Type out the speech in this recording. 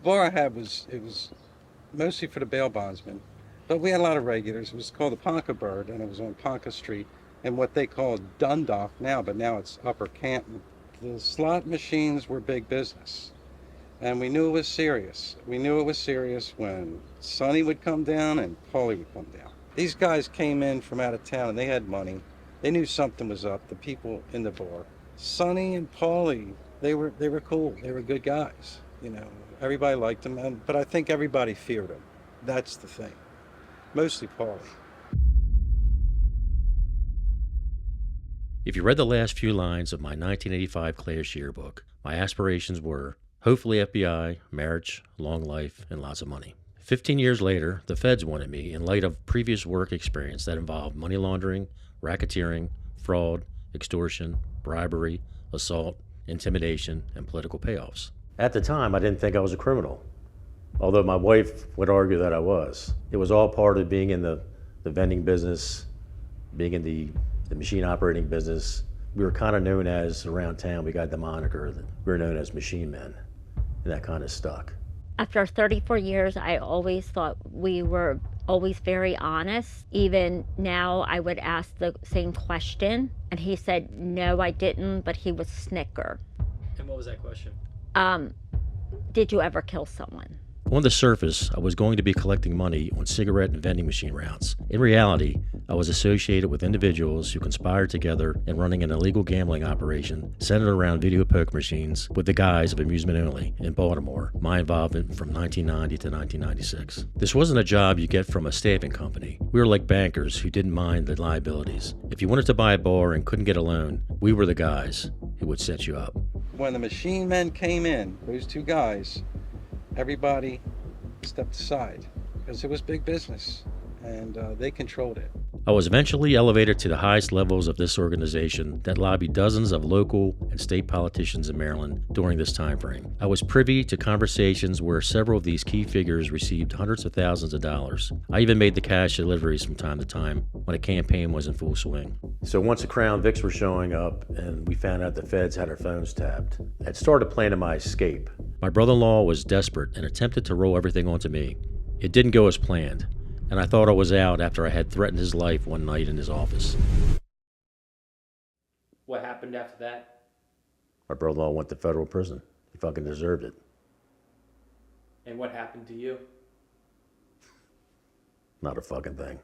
bar I had it was mostly for the bail bondsmen, but we had a lot of regulars. It was called the Ponca Bird, and it was on Ponca Street, and what they call Dundalk now, but now it's Upper Canton. The slot machines were big business, and we knew it was serious. We knew it was serious when Sonny would come down and Paulie would come down. These guys came in from out of town, and they had money. They knew something was up, the people in the bar. Sonny and Paulie, they were cool. They were good guys. Everybody liked them, but I think everybody feared them. That's the thing. Mostly Paulie. If you read the last few lines of my 1985 Class yearbook, my aspirations were hopefully FBI, marriage, long life, and lots of money. 15 years later, the feds wanted me in light of previous work experience that involved money laundering, racketeering, fraud, extortion, bribery, assault, intimidation, and political payoffs. At the time, I didn't think I was a criminal, although my wife would argue that I was. It was all part of being in the vending business, being in the machine operating business. We were kind of known as, around town, we got the moniker that we were known as machine men, and that kind of stuck. After 34 years, I always thought we were always very honest. Even now, I would ask the same question, and he said, no, I didn't, but he would snicker. And what was that question? Did you ever kill someone? On the surface, I was going to be collecting money on cigarette and vending machine routes. In reality, I was associated with individuals who conspired together in running an illegal gambling operation centered around video poker machines with the guise of amusement only in Baltimore, my involvement from 1990 to 1996. This wasn't a job you get from a staffing company. We were like bankers who didn't mind the liabilities. If you wanted to buy a bar and couldn't get a loan, we were the guys who would set you up. When the machine men came in, those two guys, everybody stepped aside because it was big business, and they controlled it. I was eventually elevated to the highest levels of this organization that lobbied dozens of local and state politicians in Maryland during this time frame. I was privy to conversations where several of these key figures received hundreds of thousands of dollars. I even made the cash deliveries from time to time when a campaign was in full swing. So once the Crown Vicks were showing up and we found out the feds had our phones tapped, I started planning my escape. My brother-in-law was desperate and attempted to roll everything onto me. It didn't go as planned, and I thought I was out after I had threatened his life one night in his office. What happened after that? My brother-in-law went to federal prison. He fucking deserved it. And what happened to you? Not a fucking thing.